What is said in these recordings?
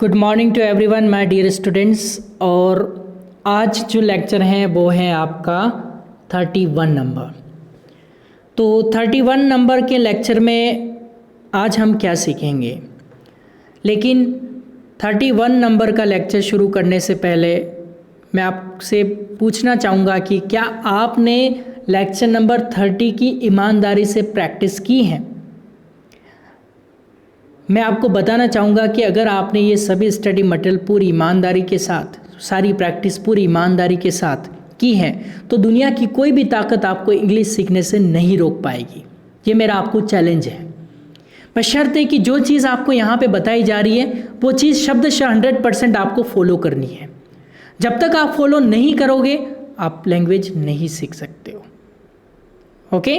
Good morning to everyone my dear students. और आज जो लेक्चर हैं वो है आपका 31 नंबर। तो 31 नंबर के लेक्चर में आज हम क्या सीखेंगे, लेकिन 31 नंबर का लेक्चर शुरू करने से पहले मैं आपसे पूछना चाहूँगा कि क्या आपने लेक्चर नंबर 30 की ईमानदारी से प्रैक्टिस की है। मैं आपको बताना चाहूँगा कि अगर आपने ये सभी स्टडी मटेरियल पूरी ईमानदारी के साथ, सारी प्रैक्टिस पूरी ईमानदारी के साथ की है तो दुनिया की कोई भी ताकत आपको इंग्लिश सीखने से नहीं रोक पाएगी। ये मेरा आपको चैलेंज है। बशर्ते कि जो चीज़ आपको यहाँ पे बताई जा रही है वो चीज़ शब्दशः 100% आपको फॉलो करनी है। जब तक आप फॉलो नहीं करोगे आप लैंग्वेज नहीं सीख सकते हो। ओके,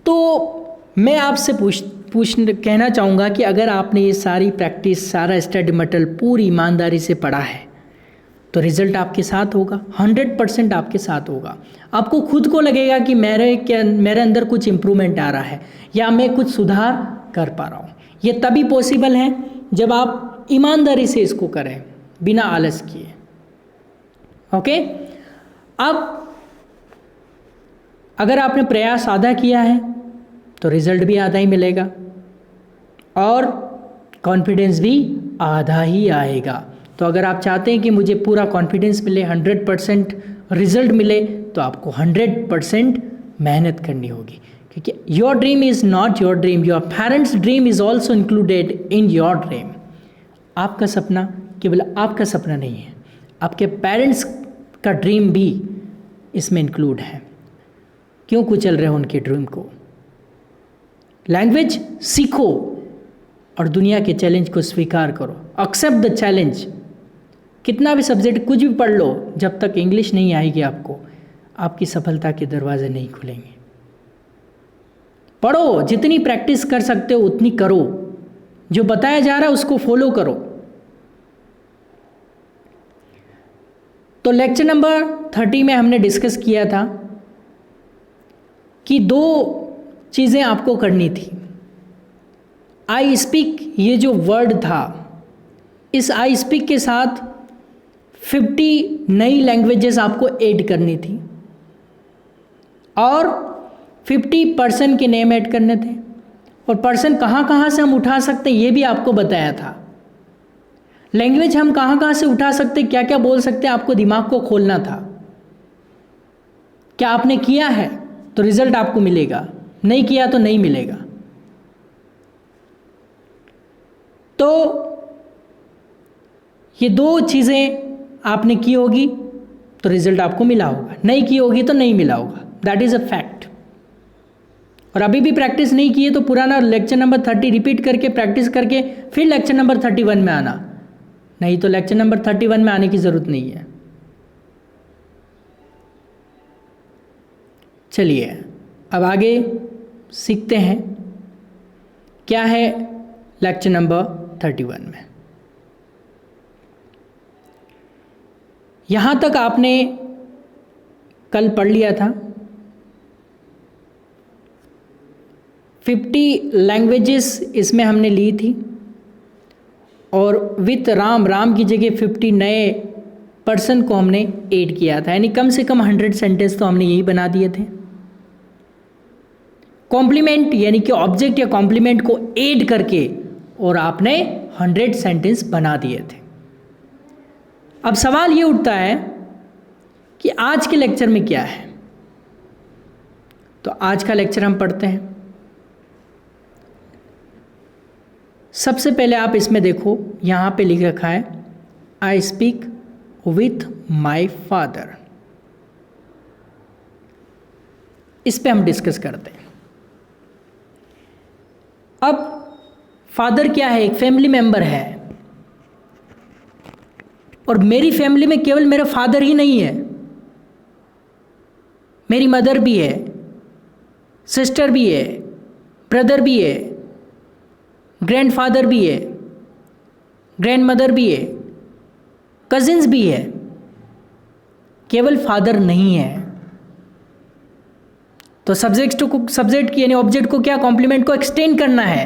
तो मैं आपसे कहना चाहूँगा कि अगर आपने ये सारी प्रैक्टिस, सारा स्टडी मटेरियल पूरी ईमानदारी से पढ़ा है तो रिज़ल्ट आपके साथ होगा, 100% आपके साथ होगा। आपको खुद को लगेगा कि मेरे अंदर कुछ इम्प्रूवमेंट आ रहा है या मैं कुछ सुधार कर पा रहा हूँ। ये तभी पॉसिबल है जब आप ईमानदारी से इसको करें, बिना आलस किए। ओके, अब अगर आपने प्रयास आधा किया है तो रिज़ल्ट भी आधा ही मिलेगा और कॉन्फिडेंस भी आधा ही आएगा। तो अगर आप चाहते हैं कि मुझे पूरा कॉन्फिडेंस मिले, 100% रिज़ल्ट मिले, तो आपको 100% मेहनत करनी होगी, क्योंकि your dream is not your dream, your parents dream is also included in your dream. आपका सपना केवल आपका सपना नहीं है, आपके पेरेंट्स का ड्रीम भी इसमें इंक्लूड है। क्यों कुचल रहे हो उनके ड्रीम को। लैंग्वेज सीखो और दुनिया के चैलेंज को स्वीकार करो। Accept the challenge. कितना भी सब्जेक्ट कुछ भी पढ़ लो, जब तक इंग्लिश नहीं आएगी आपको, आपकी सफलता के दरवाजे नहीं खुलेंगे। पढ़ो, जितनी प्रैक्टिस कर सकते हो उतनी करो, जो बताया जा रहा है उसको फॉलो करो। तो लेक्चर नंबर 30 में हमने डिस्कस किया था कि 2 चीज़ें आपको करनी थी। आई स्पीक, ये जो वर्ड था, इस आई स्पीक के साथ 50 नई लैंग्वेजेस आपको ऐड करनी थी और 50 पर्सन के नेम ऐड करने थे। और पर्सन कहाँ कहाँ से हम उठा सकते हैं ये भी आपको बताया था। लैंग्वेज हम कहाँ कहाँ से उठा सकते, क्या क्या बोल सकते हैं, आपको दिमाग को खोलना था। क्या आपने किया है तो रिजल्ट आपको मिलेगा, नहीं किया तो नहीं मिलेगा। तो ये 2 चीज़ें आपने की होगी तो रिजल्ट आपको मिला होगा, नहीं की होगी तो नहीं मिला होगा। That is a fact. और अभी भी प्रैक्टिस नहीं की है तो पुराना लेक्चर नंबर 30 रिपीट करके, प्रैक्टिस करके फिर लेक्चर नंबर 31 में आना, नहीं तो लेक्चर नंबर 31 में आने की ज़रूरत नहीं है। चलिए अब आगे सीखते हैं क्या है लेक्चर नंबर 31 में। यहाँ तक आपने कल पढ़ लिया था 50 लैंग्वेजेस इसमें हमने ली थी और विथ राम की जगह 50 नए पर्सन को हमने ऐड किया था, यानी कम से कम 100 सेंटेंस तो हमने यही बना दिए थे। कॉम्प्लीमेंट यानी कि ऑब्जेक्ट या कॉम्प्लीमेंट को ऐड करके और आपने 100 सेंटेंस बना दिए थे। अब सवाल ये उठता है कि आज के लेक्चर में क्या है। तो आज का लेक्चर हम पढ़ते हैं। सबसे पहले आप इसमें देखो, यहाँ पे लिख रखा है आई स्पीक विथ माई फादर। इस पे हम डिस्कस करते हैं। अब फादर क्या है, एक फैमिली मेंबर है और मेरी फैमिली में केवल मेरा फादर ही नहीं है, मेरी मदर भी है, सिस्टर भी है, ब्रदर भी है, ग्रैंडफादर भी है, ग्रैंडमदर भी है, कजिन्स भी है, केवल फादर नहीं है। तो सब्जेक्ट की यानी ऑब्जेक्ट को क्या, कॉम्प्लीमेंट को एक्सटेंड करना है।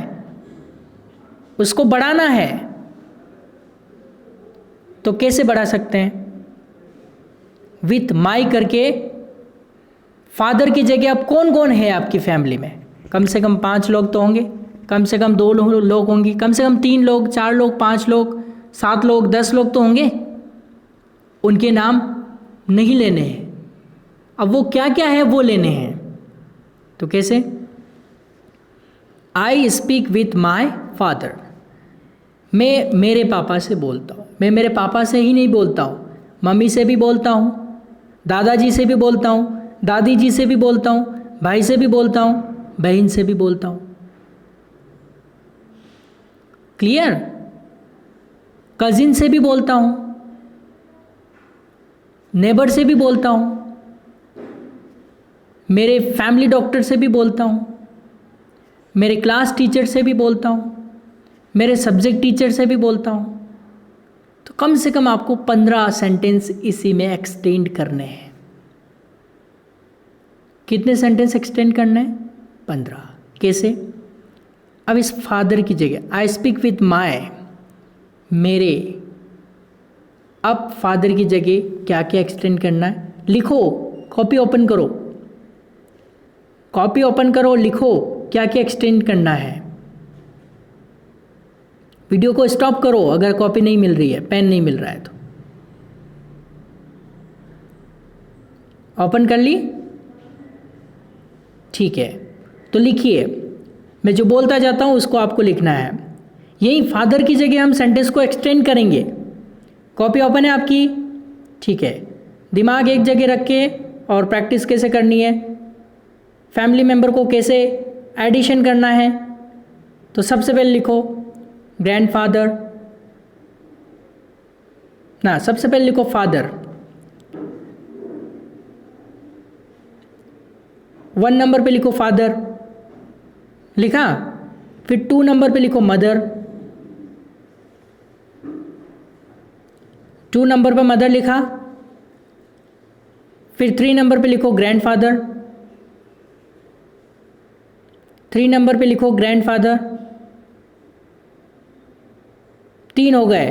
उसको बढ़ाना है, तो कैसे बढ़ा सकते हैं? विथ माई करके फादर की जगह अब कौन कौन है आपकी फैमिली में? कम से कम 5 लोग तो होंगे, कम से कम 2 लोग होंगे, कम से कम 3 लोग, 4 लोग, 5 लोग, 7 लोग, 10 लोग तो होंगे। उनके नाम नहीं लेने हैं, अब वो क्या क्या है वो लेने हैं। तो कैसे? I speak with my father, मैं मेरे पापा से बोलता हूँ। मैं मेरे पापा से ही नहीं बोलता हूँ, मम्मी से भी बोलता हूँ, दादाजी से भी बोलता हूँ, दादी जी से भी बोलता हूँ, भाई से भी बोलता हूँ, बहन से भी बोलता हूँ। क्लियर? कजिन से भी बोलता हूँ, नेबर से भी बोलता हूँ, मेरे फैमिली डॉक्टर से भी बोलता हूँ, मेरे क्लास टीचर से भी बोलता हूँ, मेरे सब्जेक्ट टीचर से भी बोलता हूँ। तो कम से कम आपको 15 सेंटेंस इसी में एक्सटेंड करने हैं। कितने सेंटेंस एक्सटेंड करने हैं? 15। कैसे? अब इस फादर की जगह आई स्पीक विथ माई, मेरे, अब फादर की जगह क्या क्या एक्सटेंड करना है? लिखो, कॉपी ओपन करो, कॉपी ओपन करो, लिखो क्या क्या एक्सटेंड करना है। वीडियो को स्टॉप करो अगर कॉपी नहीं मिल रही है, पेन नहीं मिल रहा है तो। ओपन कर ली? ठीक है, तो लिखिए, मैं जो बोलता जाता हूँ उसको आपको लिखना है। यही फादर की जगह हम सेंटेंस को एक्सटेंड करेंगे। कॉपी ओपन है आपकी? ठीक है, दिमाग एक जगह रख के और प्रैक्टिस कैसे करनी है, फैमिली मेंबर को कैसे एडिशन करना है। तो सबसे पहले लिखो ग्रैंडफादर, ना सबसे पहले लिखो फादर, 1 नंबर पे लिखो फादर, लिखा? फिर 2 नंबर पे लिखो मदर, 2 नंबर पे मदर लिखा। फिर 3 नंबर पे लिखो ग्रैंडफादर, 3 नंबर पे लिखो ग्रैंडफादर। 3 हो गए,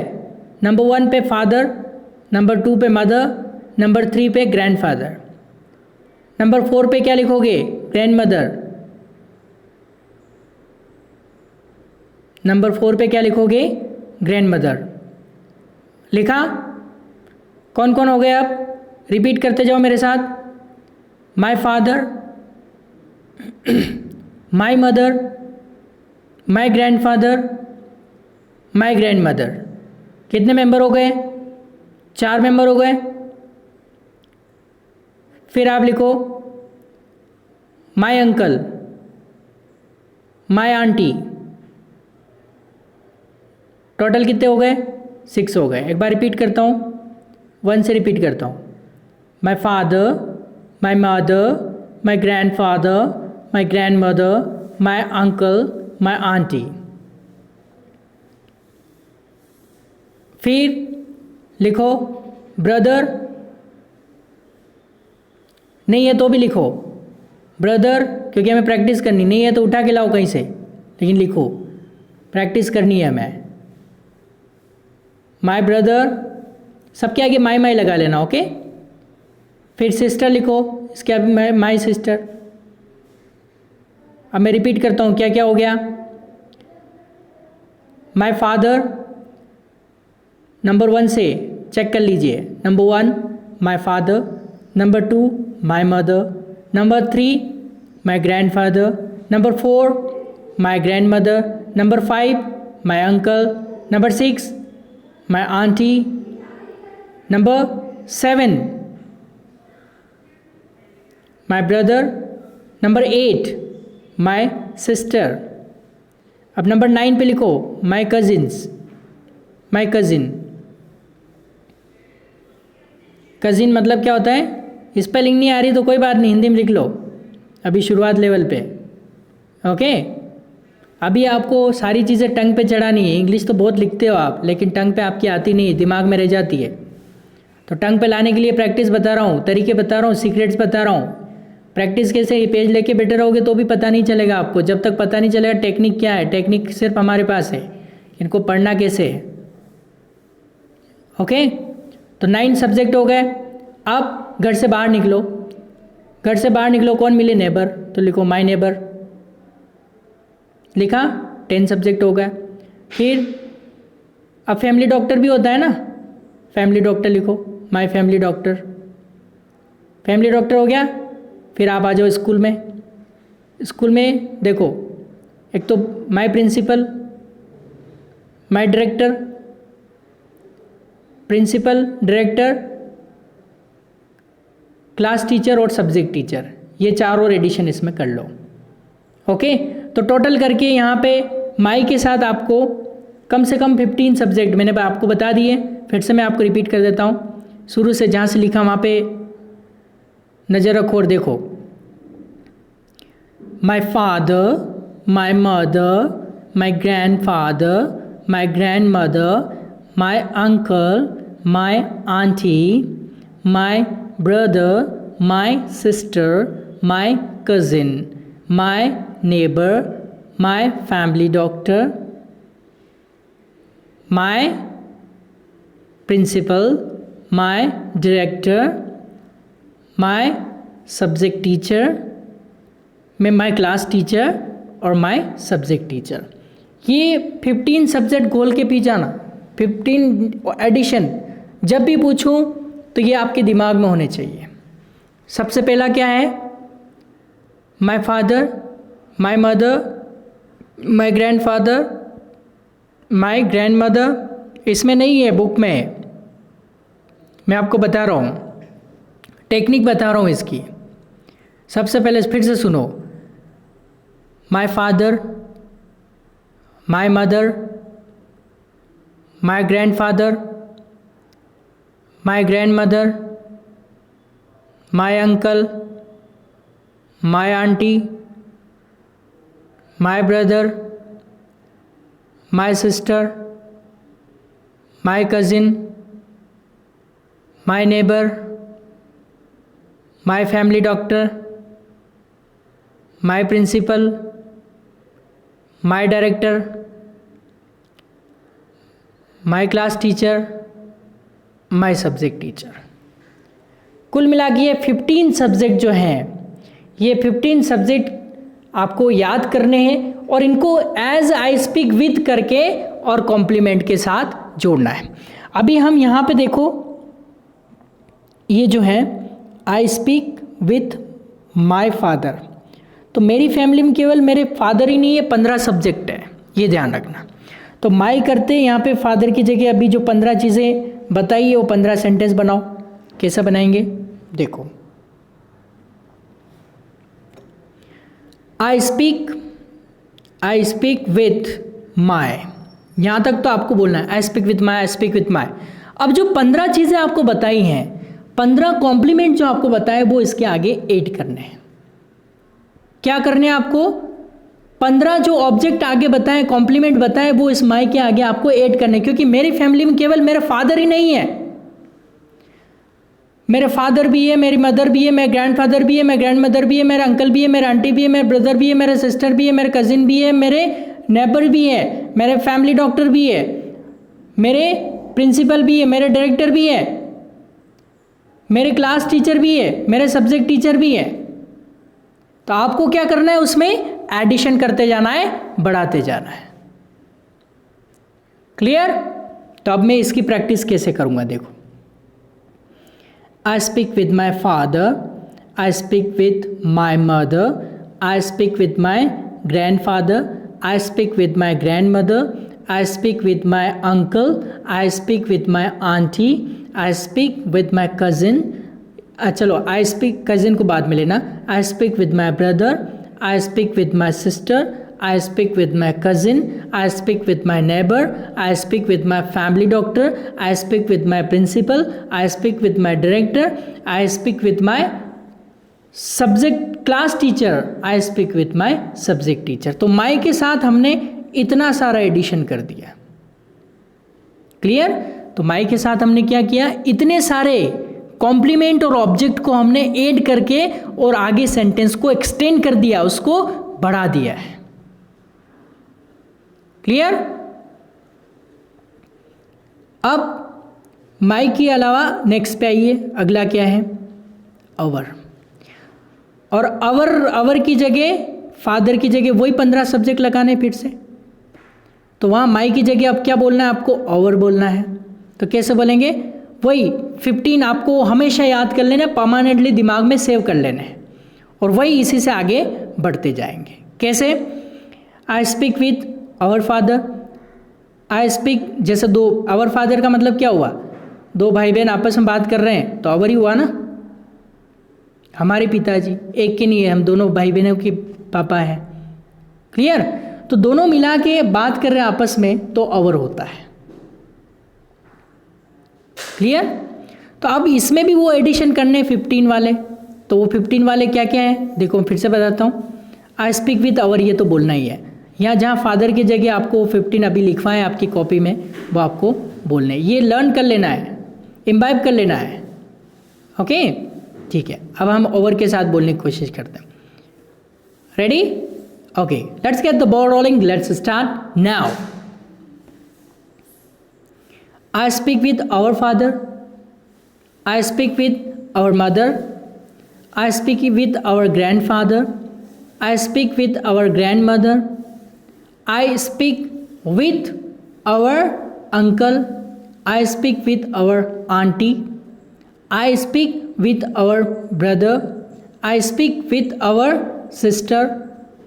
नंबर 1 पे फादर, नंबर 2 पे मदर, नंबर 3 पे ग्रैंडफादर। नंबर 4 पे क्या लिखोगे? Grand mother. नंबर 4 पे क्या लिखोगे? Grand mother. लिखा? कौन कौन हो गए? अब रिपीट करते जाओ मेरे साथ। My father, my mother, my grandfather, my grand mother. कितने मेंबर हो गए? 4 मेंबर हो गए। फिर आप लिखो my uncle, my aunty. Total कितने हो गए? 6 हो गए। एक बार रिपीट करता हूँ, 1 से रिपीट करता हूँ। My father, my mother, my grandfather, my grand mother, my uncle, my aunty. फिर लिखो ब्रदर, नहीं है तो भी लिखो ब्रदर, क्योंकि हमें प्रैक्टिस करनी। नहीं है तो उठा के लाओ कहीं से, लेकिन लिखो, प्रैक्टिस करनी है हमें। माय ब्रदर, सबके आगे माय माय लगा लेना, ओके। फिर सिस्टर लिखो, इसके आगे माय सिस्टर। अब मैं रिपीट करता हूँ, क्या क्या हो गया? माय फादर, नंबर 1 से चेक कर लीजिए। Number 1 my father, number 2 my mother, number 3 my grandfather, number 4 my grand mother, number 5 my uncle, number 6 my aunty, number 7 my brother, number 8 my sister. अब नंबर 9 पे लिखो my cousins, my cousin. Cousin मतलब क्या होता है? Spelling नहीं आ रही तो कोई बात नहीं, हिंदी में लिख लो, अभी शुरुआत लेवल पे, ओके। अभी आपको सारी चीज़ें टंग पे चढ़ानी है। इंग्लिश तो बहुत लिखते हो आप, लेकिन टंग पे आपकी आती नहीं, दिमाग में रह जाती है। तो टंग पे लाने के लिए प्रैक्टिस बता रहा हूँ, तरीके बता रहा हूँ, सीक्रेट्स बता रहा हूँ। प्रैक्टिस कैसे? पेज लेके बैठे रहोगे तो भी पता नहीं चलेगा आपको। जब तक पता नहीं चलेगा टेक्निक क्या है, टेक्निक सिर्फ हमारे पास है। इनको पढ़ना कैसे है। ओके, तो 9 सब्जेक्ट हो गए। अब घर से बाहर निकलो, घर से बाहर निकलो, कौन मिले, नेबर, तो लिखो माय नेबर, लिखा, 10 सब्जेक्ट हो गए। फिर अब फैमिली डॉक्टर भी होता है ना, फैमिली डॉक्टर लिखो, my family doctor, family doctor हो गया। फिर आप आ जाओ स्कूल में, स्कूल में देखो, एक तो my principal, my director, principal, director, class teacher और सब्जेक्ट टीचर, ये 4 और एडिशन इसमें कर लो। ओके, तो टोटल करके यहाँ पे माई के साथ आपको कम से कम 15 सब्जेक्ट मैंने आपको बता दिए। फिर से मैं आपको रिपीट कर देता हूँ, शुरू से जहाँ से लिखा वहाँ पे नज़र रखो और देखो। My father, my mother, my grandfather, my grand mother, my uncle, my aunty, my brother, my sister, my cousin, my neighbor, my family doctor, my principal, my director, my subject teacher, my class teacher और my subject teacher। ये 15 subject गोल के पीछे आना, 15 addition जब भी पूछूं तो ये आपके दिमाग में होने चाहिए। सबसे पहला क्या है, my father, my mother, my grandfather, my grandmother, इसमें नहीं है, बुक में है, मैं आपको बता रहा हूँ, टेक्निक बता रहा हूँ इसकी। सबसे पहले फिर से सुनो, my father, my mother, my grandfather, my grandmother, my uncle, my auntie, my brother, my sister, my cousin, my neighbor, my family doctor, my principal, my director, my class teacher, my subject teacher. कुल मिला के ये 15 subject जो हैं, ये 15 subject आपको याद करने हैं और इनको एज आई स्पीक विद करके और कॉम्प्लीमेंट के साथ जोड़ना है। अभी हम यहाँ पे देखो, ये जो है आई स्पीक विथ माय फादर, तो मेरी फैमिली में केवल मेरे फादर ही नहीं है, 15 सब्जेक्ट है, ये ध्यान रखना। तो माई करते यहाँ पे फादर की जगह अभी जो 15 चीज़ें बताइए वो 15 सेंटेंस बनाओ। कैसे बनाएंगे देखो, आई स्पीक विथ माई, यहाँ तक तो आपको बोलना है, आई speak with my, I speak with माई। अब जो 15 चीज़ें आपको बताई हैं, 15 कॉम्प्लीमेंट जो आपको बताए वो इसके आगे ऐड करने हैं। क्या करने हैं आपको, 15 जो ऑब्जेक्ट आगे बताएं, कॉम्प्लीमेंट बताएं, वो इस माई के आगे आपको ऐड करने, क्योंकि मेरी फैमिली में केवल मेरा फादर ही नहीं है, मेरे फादर भी है, मेरी मदर भी है, मेरे ग्रैंडफादर भी है, मेरे ग्रैंडमदर भी है, मेरा अंकल भी है, मेरा आंटी भी है, मेरे ब्रदर भी है, मेरे सिस्टर भी है, मेरे कजिन भी है, मेरे नेबर भी है, मेरे फैमिली डॉक्टर भी है, मेरे प्रिंसिपल भी है, मेरे डायरेक्टर भी है, मेरे क्लास टीचर भी है, मेरे सब्जेक्ट टीचर भी है। तो आपको क्या करना है, उसमें एडिशन करते जाना है, बढ़ाते जाना है। क्लियर? तो अब मैं इसकी प्रैक्टिस कैसे करूंगा देखो, I speak with my father, I speak with my mother, I speak with my grandfather, I speak with my grandmother, I speak with my uncle, I speak with my aunty, I speak with my cousin, चलो I speak cousin को बाद में लेना, I speak with my brother, I speak with my sister, I speak with my cousin, I speak with my neighbor, I speak with my family doctor, I speak with my principal, I speak with my director, I speak with my subject class teacher, I speak with my subject teacher। तो my के साथ हमने इतना सारा addition कर दिया। Clear? तो my के साथ हमने क्या किया, इतने सारे कॉम्प्लीमेंट और ऑब्जेक्ट को हमने ऐड करके और आगे सेंटेंस को एक्सटेंड कर दिया, उसको बढ़ा दिया है। क्लियर? अब माई के अलावा नेक्स्ट पे आइए, अगला क्या है, अवर। और अवर की जगह, फादर की जगह वही 15 सब्जेक्ट लगाने फिर से। तो वहाँ माई की जगह अब क्या बोलना है आपको, अवर बोलना है। तो कैसे बोलेंगे, वही 15 आपको हमेशा याद कर लेना, परमानेंटली दिमाग में सेव कर लेना है, और वही इसी से आगे बढ़ते जाएंगे। कैसे, I speak with our father. I speak, जैसे दो, आवर फादर का मतलब क्या हुआ, दो भाई बहन आपस में बात कर रहे हैं तो आवर ही हुआ ना, हमारे पिताजी एक के नहीं है, हम दोनों भाई बहनों के पापा हैं। क्लियर, तो दोनों मिला के बात कर रहे हैं आपस में तो आवर होता है। क्लियर, तो अब इसमें भी वो एडिशन करने 15 वाले, तो वो 15 वाले क्या क्या है देखो, फिर से बताता हूँ। आई स्पीक विथ आवर, ये तो बोलना ही है। यहाँ जहाँ फादर की जगह आपको 15 अभी लिखवाएं आपकी कॉपी में, वो आपको बोलना है। ये लर्न कर लेना है, इम्बाइब कर लेना है। ओके, ठीक है। अब हम ओवर के साथ बोलने की कोशिश करते हैं। Ready, okay, let's get the ball rolling, let's start now. I speak with our father, I speak with our mother, I speak with our grandfather, I speak with our grandmother, I speak with our uncle, I speak with our auntie, I speak with our brother, I speak with our sister,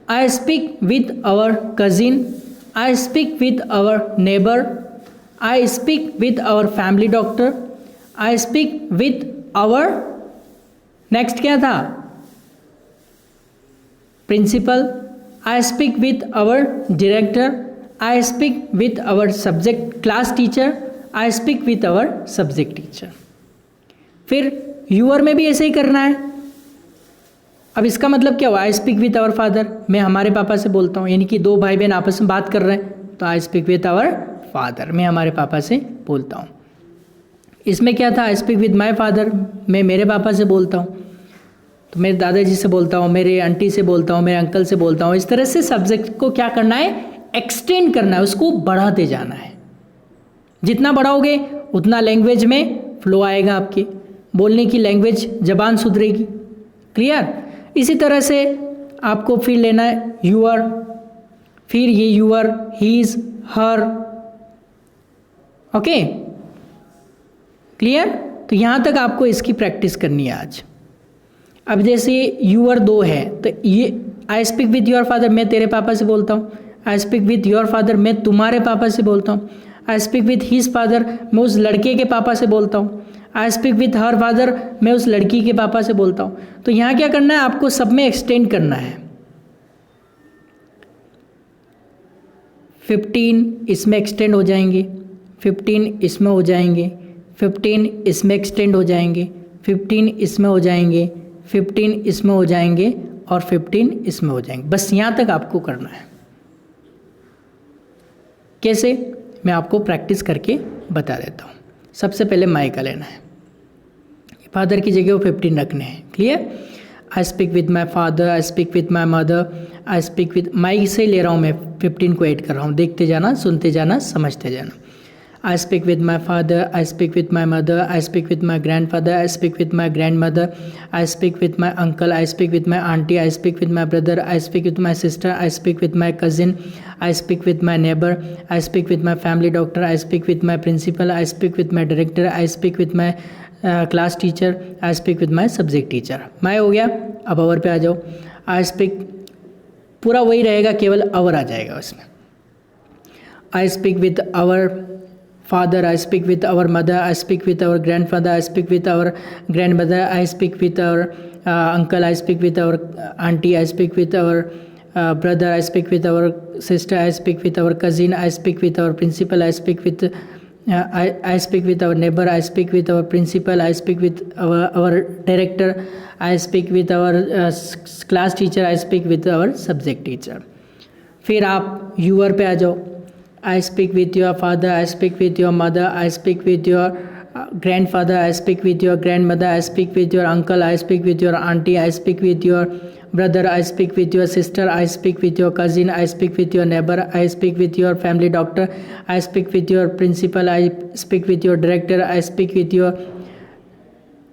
I speak with our cousin, I speak with our neighbor, I speak with our family doctor, I speak with our, next क्या था, principal, I speak with our director, I speak with our subject class teacher, I speak with our subject teacher. फिर your में भी ऐसे ही करना है। अब इसका मतलब क्या हुआ, I speak with our father, मैं हमारे पापा से बोलता हूँ, यानी कि दो भाई बहन आपस में बात कर रहे हैं तो I speak with our father, मैं हमारे पापा से बोलता हूँ। इसमें क्या था, I speak with my father, मैं मेरे पापा से बोलता हूँ, तो मेरे दादाजी से बोलता हूँ, मेरे आंटी से बोलता हूँ, मेरे अंकल से बोलता हूँ। इस तरह से सब्जेक्ट को क्या करना है, एक्सटेंड करना है, उसको बढ़ाते जाना है। जितना बढ़ाओगे उतना लैंग्वेज में फ्लो आएगा, आपकी बोलने की लैंग्वेज, जबान सुधरेगी। क्लियर, इसी तरह से आपको फिर लेना है यूअर, फिर ये your, his, her. Okay, clear, तो यहाँ तक आपको इसकी प्रैक्टिस करनी है आज। अब जैसे यूअर 2 है तो ये आई स्पीक विथ योर फादर, मैं तेरे पापा से बोलता हूँ। I speak with your father, मैं तुम्हारे पापा से बोलता हूँ। I speak with his father, मैं उस लड़के के पापा से बोलता हूँ। I speak with her father, मैं उस लड़की के पापा से बोलता हूँ। तो यहाँ क्या करना है, आपको सब में एक्सटेंड करना है। 15 इसमें एक्सटेंड हो जाएंगे, 15 इसमें हो जाएंगे, 15 इसमें एक्सटेंड हो जाएंगे, 15 इसमें हो जाएंगे, 15 इसमें हो जाएंगे और 15 इसमें हो जाएंगे। बस यहाँ तक आपको करना है। कैसे, मैं आपको प्रैक्टिस करके बता देता हूँ। सबसे पहले माई का लेना है, फादर की जगह वो 15 रखने हैं। Clear, I speak with my father, I speak with my mother, I speak with, my से ले रहा हूँ मैं, 15 को ऐड कर रहा हूँ। देखते जाना, सुनते जाना, समझते जाना। I speak with my father, I speak with my mother, I speak with my grandfather, I speak with my grandmother, I speak with my uncle, I speak with my aunty, I speak with my brother, I speak with my sister, I speak with my cousin, I speak with my neighbour, I speak with my family doctor, I speak with my principal, I speak with my director, I speak with my class teacher, I speak with my subject teacher. My हो गया, अब अवर पे आ जाओ। I speak पूरा वही रहेगा, केवल अवर आ जाएगा उसमें। I speak with our father, I speak with our mother, I speak with our grandfather, I speak with our grandmother, I speak with our uncle, I speak with our auntie, I speak with our brother, I speak with our sister, I speak with our cousin, I speak with our principal, I speak with I speak with our neighbor, I speak with our principal, I speak with our director, I speak with our class teacher, I speak with our subject teacher. फिर आप your पे आ जाओ. I speak with your father, I speak with your mother, I speak with your grandfather, I speak with your grandmother, I speak with your uncle, I speak with your auntie, I speak with your brother, I speak with your sister, I speak with your cousin, I speak with your neighbor, I speak with your family doctor, I speak with your principal, I speak with your director, I speak with your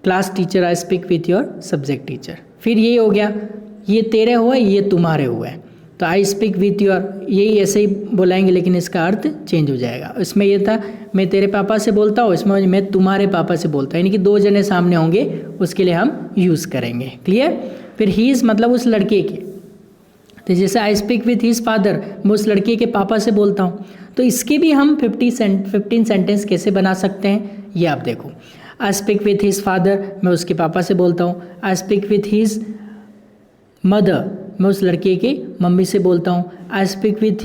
class teacher, I speak with your subject teacher. फिर ये हो गया, ये तेरे हुए, ये तुम्हारे हुए। तो आई स्पीक विथ योर, यही ऐसे ही बुलाएंगे लेकिन इसका अर्थ चेंज हो जाएगा। इसमें ये था मैं तेरे पापा से बोलता हूँ, इसमें मैं तुम्हारे पापा से बोलता हूँ, यानी कि दो जने सामने होंगे, उसके लिए हम यूज़ करेंगे। क्लियर। फिर ही इज़ मतलब उस लड़के के, तो जैसे आई स्पीक विथ हिज फादर, मैं उस लड़के के पापा से बोलता हूँ। तो इसके भी हम 15 सेंटेंस कैसे बना सकते हैं ये आप देखो। आई स्पीक विथ हिज फादर, मैं उसके पापा से बोलता हूँ। I speak with his mother, मैं उस लड़के के मम्मी से बोलता हूँ। आई स्पीक विथ,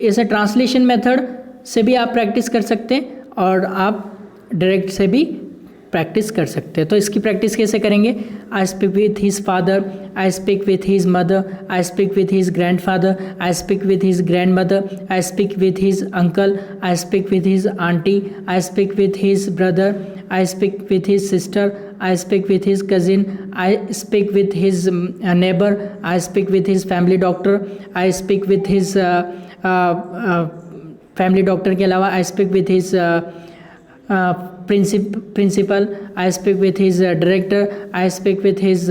ऐसे ट्रांसलेशन मेथड से भी आप प्रैक्टिस कर सकते हैं और आप डायरेक्ट से भी प्रैक्टिस कर सकते हैं। तो इसकी प्रैक्टिस कैसे करेंगे। आई speak with his father, I speak with his mother, I speak with his grandfather, I speak with his grandmother, I speak with his uncle, I speak with his aunty, I speak with his brother, I speak with his sister, I speak with his cousin, I speak with his neighbour, I speak with his family doctor, I speak with his family doctor के अलावा आई speak with his principal, I speak with his director, I speak with his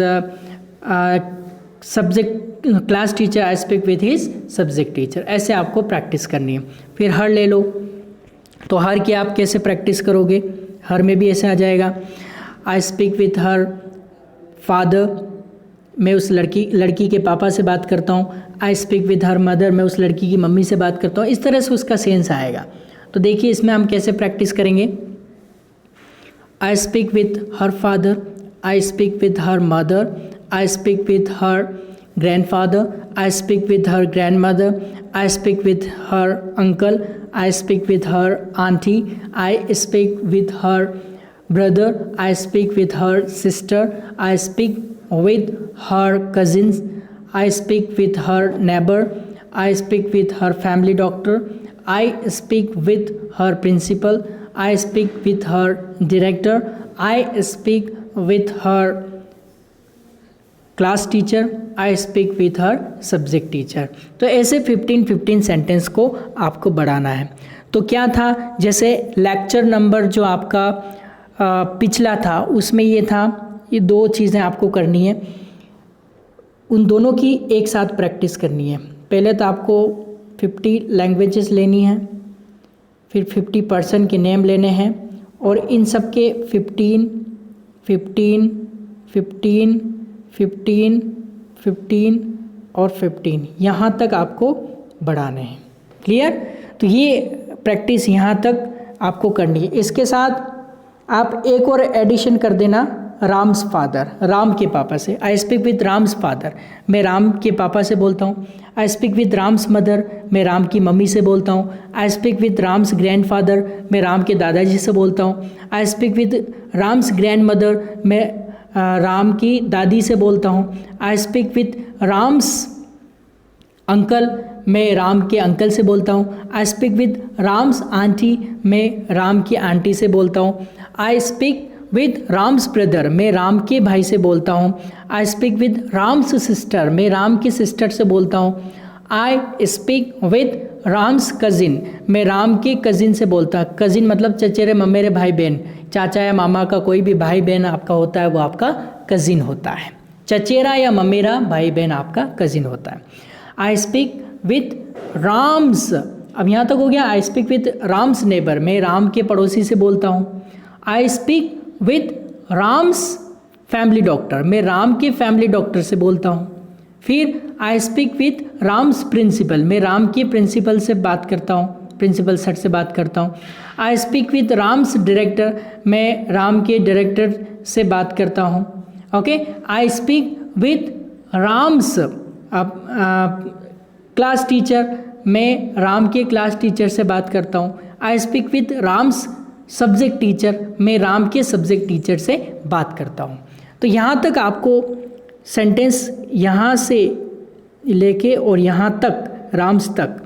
subject class teacher, I speak with his subject teacher. ऐसे आपको practice करनी है। फिर हर ले लो, तो हर की आप कैसे प्रैक्टिस करोगे, हर में भी ऐसे आ जाएगा। आई स्पीक विथ हर फादर, मैं उस लड़की के पापा से बात करता हूँ। I speak with her mother, मैं उस लड़की की मम्मी से बात करता हूँ। इस तरह से उसका सेंस आएगा। तो देखिए इसमें हम कैसे प्रैक्टिस करेंगे। आई speak with her father, I speak with her mother, I speak with her grandfather, I speak with her grandmother, I speak with her uncle, I speak with her aunty, I speak with her brother, I speak with her sister, I speak with her cousins, I speak with her neighbor, I speak with her family doctor, I speak with her principal, I speak with her director, I speak with her class teacher, I speak with her subject teacher. तो ऐसे 15 sentence को आपको बढ़ाना है। तो क्या था, जैसे लेक्चर नंबर जो आपका पिछला था उसमें ये था, ये दो चीज़ें आपको करनी है, उन दोनों की एक साथ प्रैक्टिस करनी है। पहले तो आपको 50 लैंग्वेजेस लेनी है, फिर 50 पर्सन के नेम लेने हैं और इन सब के 15, 15, 15, 15, 15 और 15 यहाँ तक आपको बढ़ाने हैं। क्लियर। तो ये प्रैक्टिस यहाँ तक आपको करनी है। इसके साथ आप एक और एडिशन कर देना, राम्स फादर, राम के पापा से। आई स्पीक विथ राम्स फादर, मैं राम के पापा से बोलता हूँ। I speak with Ram's mother, मैं राम की मम्मी से बोलता हूँ। I speak with Ram's grandfather, मैं राम के दादाजी से बोलता हूँ। I speak with Ram's grand mother, मैं राम की दादी से बोलता हूँ। I speak with Ram's uncle, मैं राम के अंकल से बोलता हूँ। I speak with Ram's aunty, मैं राम की आंटी से बोलता हूँ। I speak with Ram's brother, मैं राम के भाई से बोलता हूँ। I speak with Ram's sister, मैं राम की सिस्टर से बोलता हूँ। I speak with Ram's cousin, मैं राम के कज़िन से बोलता हूँ। कज़िन मतलब चचेरे ममेरे भाई बहन, चाचा या मामा का कोई भी भाई बहन आपका होता है वो आपका कज़िन होता है। चचेरा या ममेरा भाई बहन आपका कज़िन होता है। आई स्पीक विथ राम्स, अब यहाँ तक हो गया। I speak with Ram's neighbour, मैं राम के पड़ोसी से बोलता हूँ। I speak with Ram's family doctor, मैं राम के फैमिली डॉक्टर से बोलता हूँ। फिर I speak with Ram's principal, मैं राम के प्रिंसिपल से बात करता हूँ, प्रिंसिपल सर से बात करता हूँ। I speak with Ram's director, मैं राम के डायरेक्टर से बात करता हूँ। Okay. I speak with Ram's class teacher, मैं राम के क्लास टीचर से बात करता हूँ। I speak with Ram's subject teacher, मैं राम के सब्जेक्ट टीचर से बात करता हूँ। तो यहाँ तक आपको सेंटेंस यहाँ से लेके और यहाँ तक राम्स तक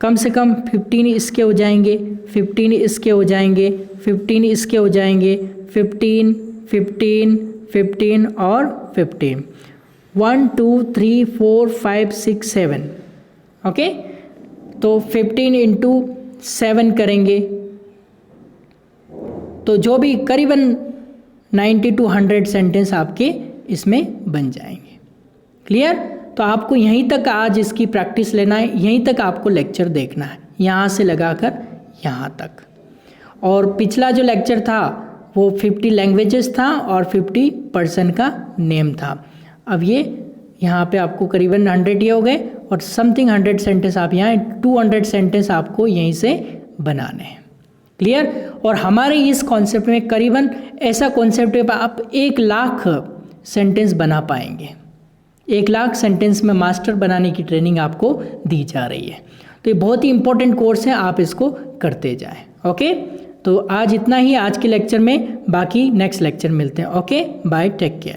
कम से कम 15 इसके हो जाएंगे, 15 इसके हो जाएंगे, 15 इसके हो जाएंगे, 15, 15, 15 और 15, 1 2 3 4 5 6 7। ओके, तो 15 इंटू 7 करेंगे तो जो भी करीबन 90 to 100 सेंटेंस आपके इसमें बन जाएंगे। क्लियर? तो आपको यहीं तक आज इसकी प्रैक्टिस लेना है, यहीं तक आपको लेक्चर देखना है, यहाँ से लगाकर यहाँ तक। और पिछला जो लेक्चर था वो 50 लैंग्वेजेस था और 50 पर्सन का नेम था। अब ये यहाँ पे आपको करीबन 100 ये हो गए और समथिंग 100 सेंटेंस आप यहाँ 200 सेंटेंस आपको यहीं से बनाने हैं। क्लियर? और हमारे इस कॉन्सेप्ट में करीबन ऐसा कॉन्सेप्ट है आप 1 लाख सेंटेंस बना पाएंगे। 1 लाख सेंटेंस में मास्टर बनाने की ट्रेनिंग आपको दी जा रही है। तो ये बहुत ही इंपॉर्टेंट कोर्स है, आप इसको करते जाएं। ओके, तो आज इतना ही आज के लेक्चर में, बाकी नेक्स्ट लेक्चर मिलते हैं। Okay, bye, take care.